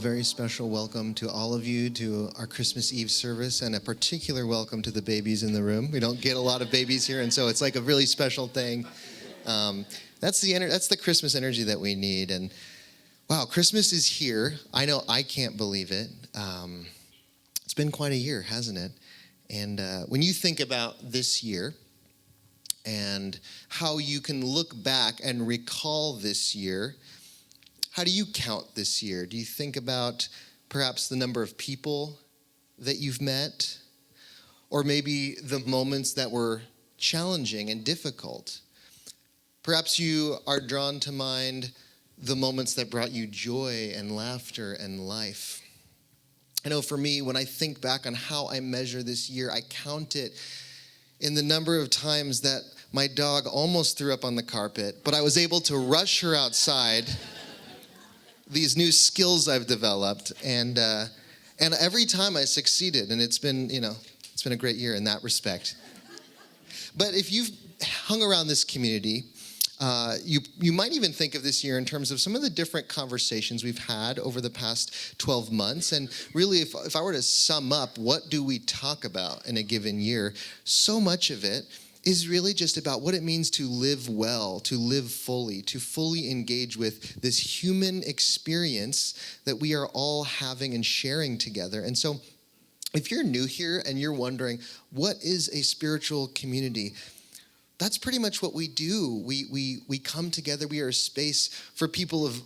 very special welcome to all of you to our Christmas Eve service, and a particular welcome to the babies in the room. We don't get a lot of babies here, and so it's like a really special thing. That's the Christmas energy that we need. And wow, Christmas is here. I know I can't believe it. It's been quite a year, hasn't it? And when you think about this year and how you can look back and recall this year, how do you count this year? Do you think about perhaps the number of people that you've met, or maybe the moments that were challenging and difficult? Perhaps you are drawn to mind the moments that brought you joy and laughter and life. I know for me, when I think back on how I measure this year, I count it in the number of times that my dog almost threw up on the carpet, but I was able to rush her outside. These new skills I've developed, and every time I succeeded, and it's been a great year in that respect. But if you've hung around this community, you might even think of this year in terms of some of the different conversations we've had over the past 12 months. And really, if I were to sum up, what do we talk about in a given year? So much of it is really just about what it means to live well, to live fully, to fully engage with this human experience that we are all having and sharing together. And so if you're new here and you're wondering, what is a spiritual community? That's pretty much what we do. We come together. We are a space for people of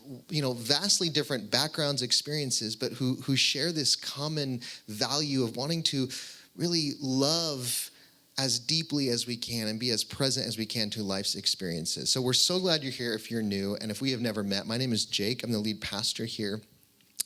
vastly different backgrounds, experiences, but who share this common value of wanting to really love as deeply as we can and be as present as we can to life's experiences. So we're so glad you're here if you're new, and if we have never met, my name is Jake. I'm the lead pastor here.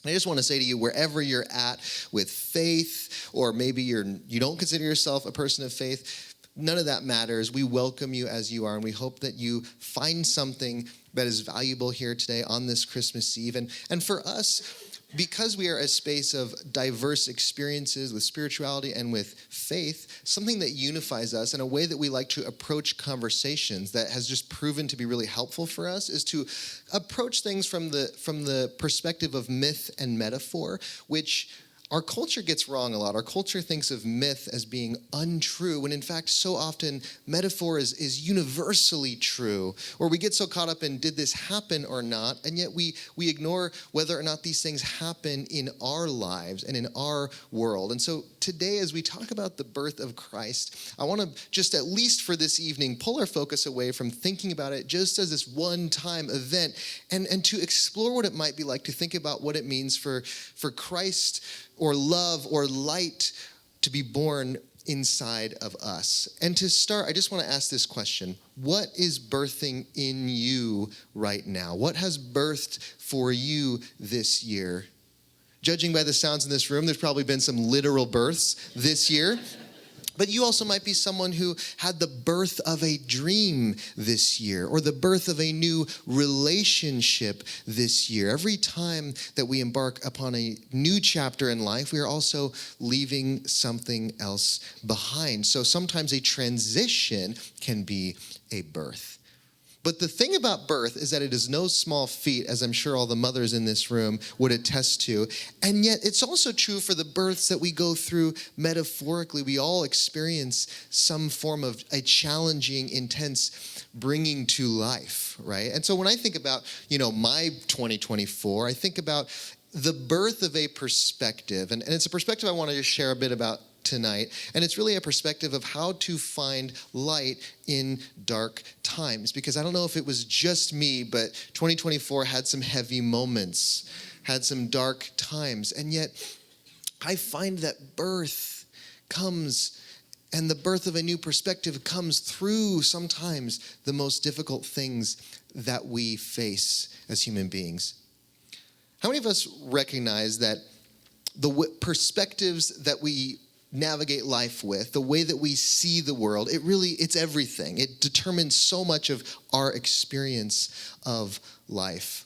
I just want to say to you, wherever you're at with faith, or maybe you don't consider yourself a person of faith, none of that matters. We welcome you as you are, and we hope that you find something that is valuable here today on this Christmas Eve. And for us, because we are a space of diverse experiences with spirituality and with faith, something that unifies us in a way that we like to approach conversations that has just proven to be really helpful for us is to approach things from the perspective of myth and metaphor, which our culture gets wrong a lot. Our culture thinks of myth as being untrue, when in fact, so often metaphor is universally true. Or we get so caught up in, did this happen or not? And yet we ignore whether or not these things happen in our lives and in our world. And so today, as we talk about the birth of Christ, I want to just, at least for this evening, pull our focus away from thinking about it just as this one-time event, and to explore what it might be like to think about what it means for Christ or love or light to be born inside of us. And to start, I just want to ask this question. What is birthing in you right now? What has birthed for you this year? Judging by the sounds in this room, there's probably been some literal births this year. But you also might be someone who had the birth of a dream this year, or the birth of a new relationship this year. Every time that we embark upon a new chapter in life, we are also leaving something else behind. So sometimes a transition can be a birth. But the thing about birth is that it is no small feat, as I'm sure all the mothers in this room would attest to. And yet it's also true for the births that we go through metaphorically. We all experience some form of a challenging, intense bringing to life, right? And so when I think about, my 2024, I think about the birth of a perspective. And it's a perspective I want to just share a bit about tonight. And it's really a perspective of how to find light in dark times. Because I don't know if it was just me, but 2024 had some heavy moments, had some dark times. And yet I find that birth comes, and the birth of a new perspective comes through sometimes the most difficult things that we face as human beings. How many of us recognize that the perspectives that we navigate life with, the way that we see the world, it's everything. It determines so much of our experience of life.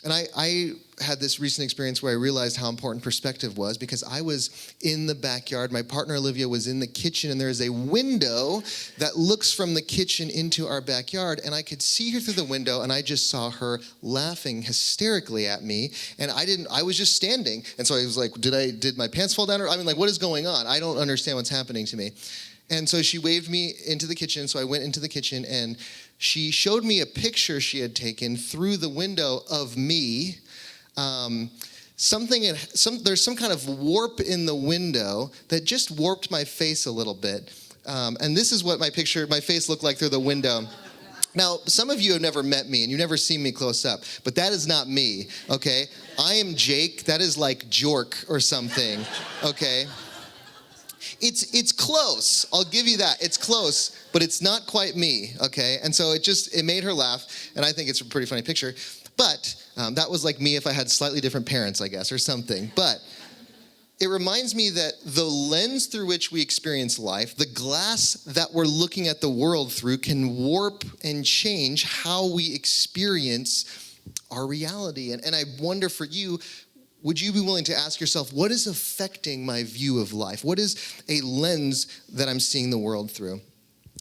And I had this recent experience where I realized how important perspective was, because I was in the backyard. My partner, Olivia, was in the kitchen, and there is a window that looks from the kitchen into our backyard, and I could see her through the window, and I just saw her laughing hysterically at me, and I was just standing, and so I was like, did my pants fall down? What is going on? I don't understand what's happening to me. And so she waved me into the kitchen, so I went into the kitchen, and she showed me a picture she had taken through the window of me. There's some kind of warp in the window that just warped my face a little bit. And this is what my face looked like through the window. Now, some of you have never met me, and you've never seen me close up, but that is not me, okay? I am Jake. That is like Jork or something, okay? It's close. I'll give you that. It's close, but it's not quite me, okay? And so it made her laugh, and I think it's a pretty funny picture. But that was like me if I had slightly different parents, I guess, or something. But it reminds me that the lens through which we experience life, the glass that we're looking at the world through, can warp and change how we experience our reality. And I wonder for you, would you be willing to ask yourself, what is affecting my view of life? What is a lens that I'm seeing the world through?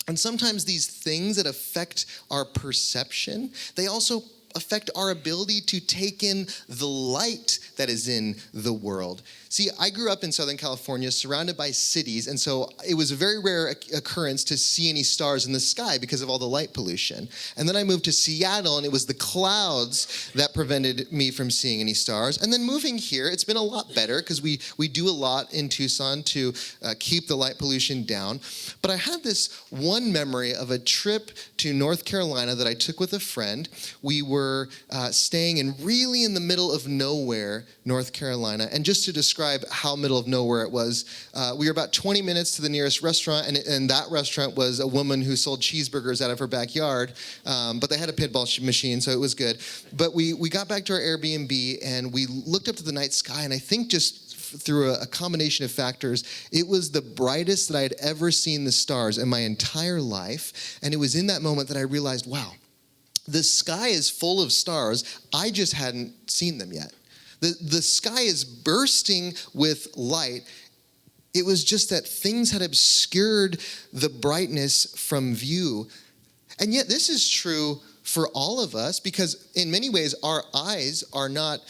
And sometimes these things that affect our perception, they also affect our ability to take in the light that is in the world. See, I grew up in Southern California surrounded by cities, and so it was a very rare occurrence to see any stars in the sky because of all the light pollution. And then I moved to Seattle, and it was the clouds that prevented me from seeing any stars. And then moving here, it's been a lot better because we do a lot in Tucson to keep the light pollution down. But I had this one memory of a trip to North Carolina that I took with a friend. We were staying really in the middle of nowhere, North Carolina. And just to describe how middle of nowhere it was, we were about 20 minutes to the nearest restaurant, and that restaurant was a woman who sold cheeseburgers out of her backyard, but they had a pinball machine, so it was good. But we got back to our Airbnb, and we looked up to the night sky, and I think just through a combination of factors, it was the brightest that I had ever seen the stars in my entire life. And it was in that moment that I realized, wow, the sky is full of stars. I just hadn't seen them yet. The sky is bursting with light. It was just that things had obscured the brightness from view. And yet this is true for all of us, because in many ways our eyes are not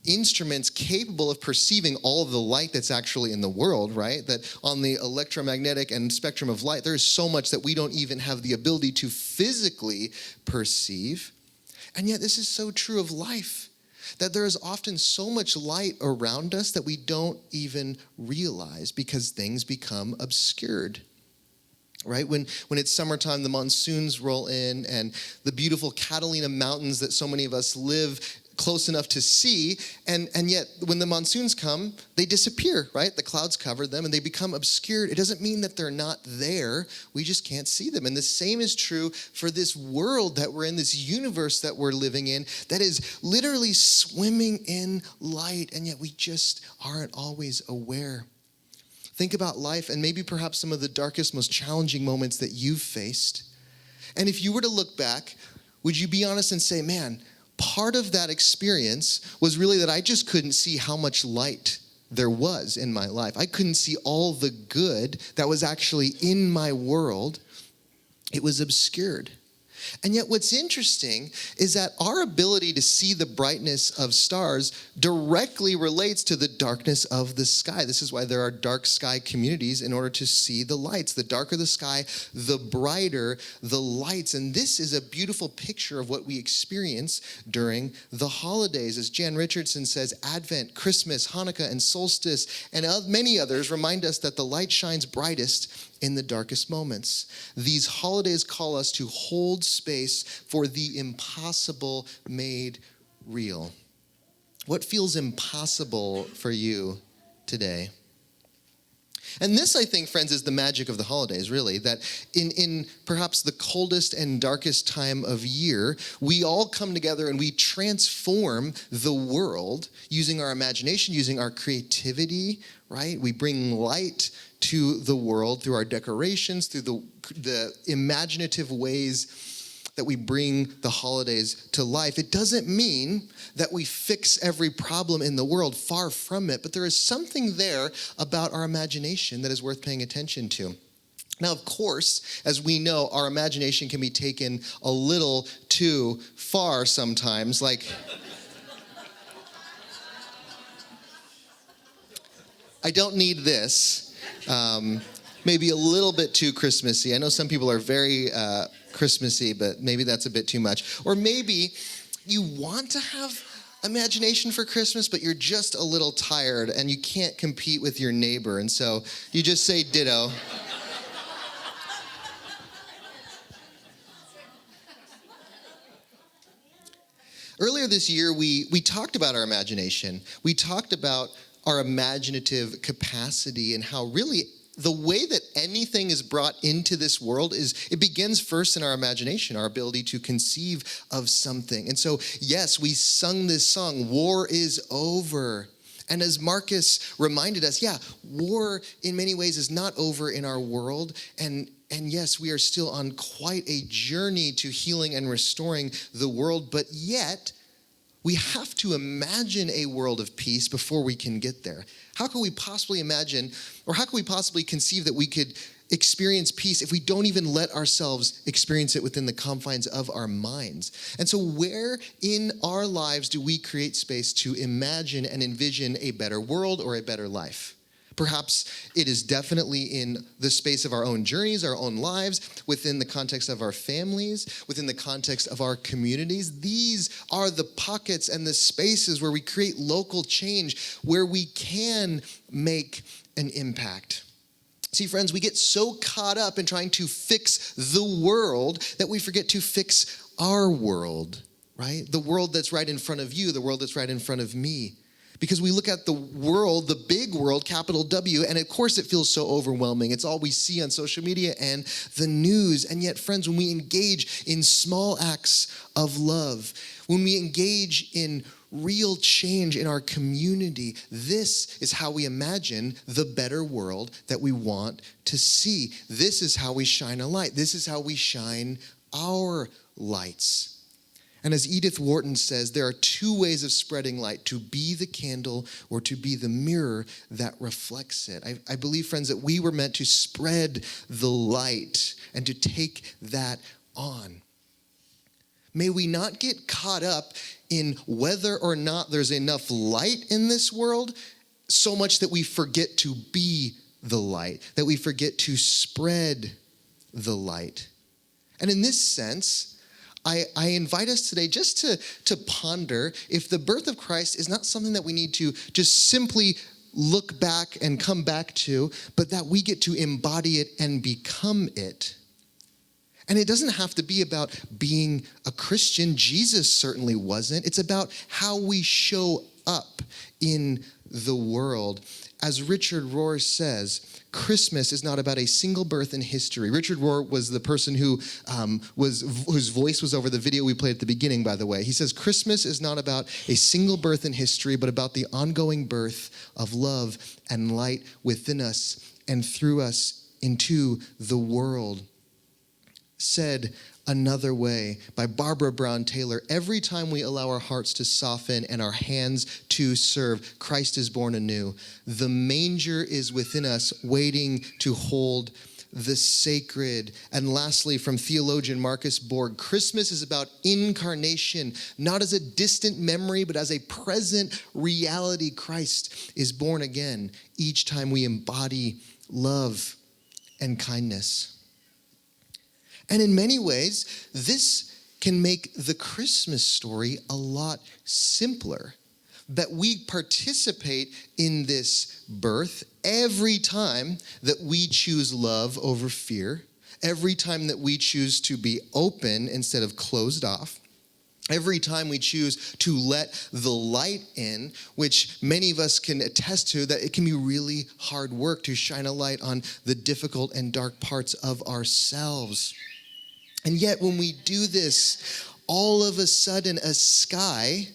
instruments capable of perceiving all of the light that's actually in the world, right? That on the electromagnetic and spectrum of light, there is so much that we don't even have the ability to physically perceive. And yet this is so true of life, that there is often so much light around us that we don't even realize because things become obscured. Right? When it's summertime, the monsoons roll in, and the beautiful Catalina mountains that so many of us live close enough to see, and yet when the monsoons come, they disappear, right? The clouds cover them and they become obscured. It doesn't mean that they're not there. We just can't see them. And the same is true for this world that we're in, this universe that we're living in, that is literally swimming in light, and yet we just aren't always aware. Think about life and maybe perhaps some of the darkest, most challenging moments that you've faced. And if you were to look back, would you be honest and say, man, part of that experience was really that I just couldn't see how much light there was in my life. I couldn't see all the good that was actually in my world. It was obscured. And yet what's interesting is that our ability to see the brightness of stars directly relates to the darkness of the sky. This is why there are dark sky communities, in order to see the lights. The darker the sky, the brighter the lights. And this is a beautiful picture of what we experience during the holidays. As Jan Richardson says, Advent, Christmas, Hanukkah, and solstice, and many others remind us that the light shines brightest in the darkest moments. These holidays call us to hold space for the impossible made real. What feels impossible for you today? And this, I think, friends, is the magic of the holidays, really, that in perhaps the coldest and darkest time of year, we all come together and we transform the world using our imagination, using our creativity, right? We bring light to the world through our decorations, through the imaginative ways that we bring the holidays to life. It doesn't mean that we fix every problem in the world, far from it, but there is something there about our imagination that is worth paying attention to. Now, of course, as we know, our imagination can be taken a little too far sometimes. Like, I don't need this. Maybe a little bit too Christmassy. I know some people are very Christmassy, but maybe that's a bit too much. Or maybe you want to have imagination for Christmas, but you're just a little tired and you can't compete with your neighbor, and so you just say ditto. Earlier this year, we talked about our imagination. We talked about our imaginative capacity and how really the way that anything is brought into this world is it begins first in our imagination, our ability to conceive of something. And so, yes, we sung this song, "War is Over." And as Marcus reminded us, war in many ways is not over in our world. And yes, we are still on quite a journey to healing and restoring the world, but yet we have to imagine a world of peace before we can get there. How can we possibly imagine, or how can we possibly conceive that we could experience peace if we don't even let ourselves experience it within the confines of our minds? And so where in our lives do we create space to imagine and envision a better world or a better life? Perhaps it is definitely in the space of our own journeys, our own lives, within the context of our families, within the context of our communities. These are the pockets and the spaces where we create local change, where we can make an impact. See, friends, we get so caught up in trying to fix the world that we forget to fix our world, right? The world that's right in front of you, the world that's right in front of me. Because we look at the world, the big world, capital W, and of course it feels so overwhelming. It's all we see on social media and the news. And yet, friends, when we engage in small acts of love, when we engage in real change in our community, this is how we imagine the better world that we want to see. This is how we shine a light. This is how we shine our lights. And as Edith Wharton says, there are two ways of spreading light: to be the candle or to be the mirror that reflects it. I believe, friends, that we were meant to spread the light and to take that on. May we not get caught up in whether or not there's enough light in this world so much that we forget to be the light, that we forget to spread the light. And in this sense, I invite us today just to ponder if the birth of Christ is not something that we need to just simply look back and come back to, but that we get to embody it and become it. And it doesn't have to be about being a Christian. Jesus certainly wasn't. It's about how we show up in the world. As Richard Rohr says, Christmas is not about a single birth in history. Richard Rohr was the person whose voice was over the video we played at the beginning, by the way. He says, Christmas is not about a single birth in history, but about the ongoing birth of love and light within us and through us into the world. Said another way by Barbara Brown Taylor, every time we allow our hearts to soften and our hands to serve, Christ is born anew. The manger is within us, waiting to hold the sacred. And lastly, from theologian Marcus Borg, Christmas is about incarnation, not as a distant memory, but as a present reality. Christ is born again each time we embody love and kindness. And in many ways, this can make the Christmas story a lot simpler. That we participate in this birth every time that we choose love over fear, every time that we choose to be open instead of closed off, every time we choose to let the light in, which many of us can attest to, that it can be really hard work to shine a light on the difficult and dark parts of ourselves. And yet when we do this, all of a sudden a sky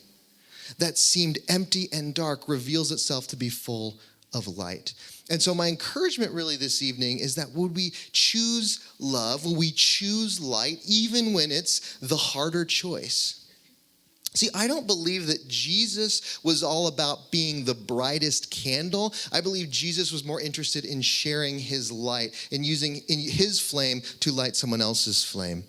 that seemed empty and dark reveals itself to be full of light. And so my encouragement really this evening is that would we choose love, will we choose light, even when it's the harder choice? See, I don't believe that Jesus was all about being the brightest candle. I believe Jesus was more interested in sharing his light and using his flame to light someone else's flame.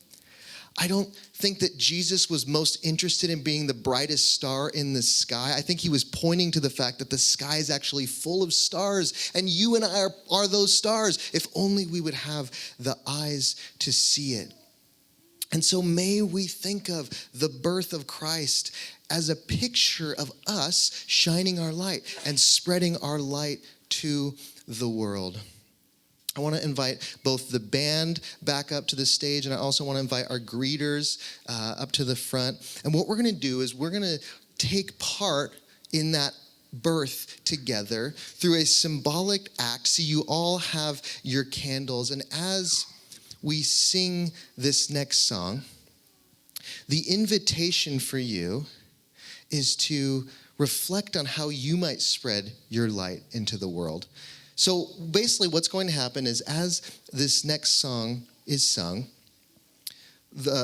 I don't think that Jesus was most interested in being the brightest star in the sky. I think he was pointing to the fact that the sky is actually full of stars, and you and I are those stars, if only we would have the eyes to see it. And so may we think of the birth of Christ as a picture of us shining our light and spreading our light to the world. I want to invite both the band back up to the stage, and I also want to invite our greeters up to the front. And what we're going to do is we're going to take part in that birth together through a symbolic act. So you all have your candles, and as we sing this next song, the invitation for you is to reflect on how you might spread your light into the world. So basically what's going to happen is as this next song is sung,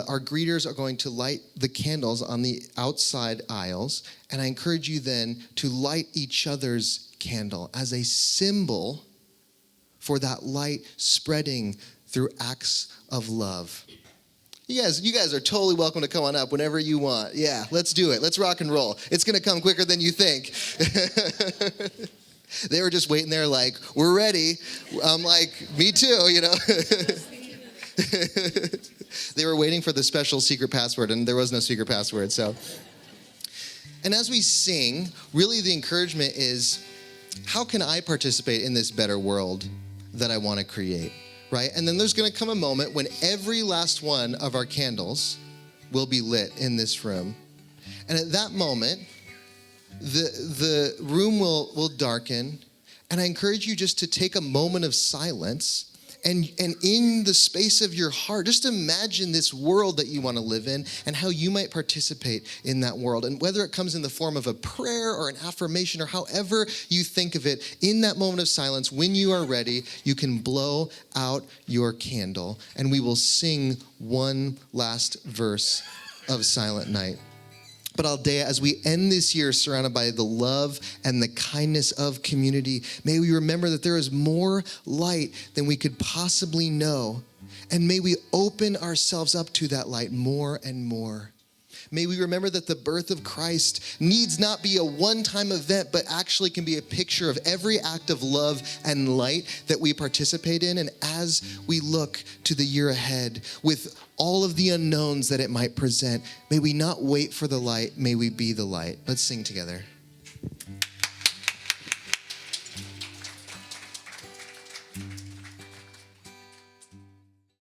our greeters are going to light the candles on the outside aisles, and I encourage you then to light each other's candle as a symbol for that light spreading through acts of love. You guys are totally welcome to come on up whenever you want. Yeah, let's do it. Let's rock and roll. It's going to come quicker than you think. They were just waiting there like, we're ready. I'm like, me too, you know. They were waiting for the special secret password, and there was no secret password. So, and as we sing, really the encouragement is, how can I participate in this better world that I want to create? Right? And then there's going to come a moment when every last one of our candles will be lit in this room. And at that moment, the room will darken. And I encourage you just to take a moment of silence and in the space of your heart, just imagine this world that you want to live in and how you might participate in that world. And whether it comes in the form of a prayer or an affirmation or however you think of it, in that moment of silence, when you are ready, you can blow out your candle and we will sing one last verse of Silent Night. But Aldea, as we end this year surrounded by the love and the kindness of community, may we remember that there is more light than we could possibly know. And may we open ourselves up to that light more and more. May we remember that the birth of Christ needs not be a one-time event, but actually can be a picture of every act of love and light that we participate in. And as we look to the year ahead with all of the unknowns that it might present, may we not wait for the light, may we be the light. Let's sing together.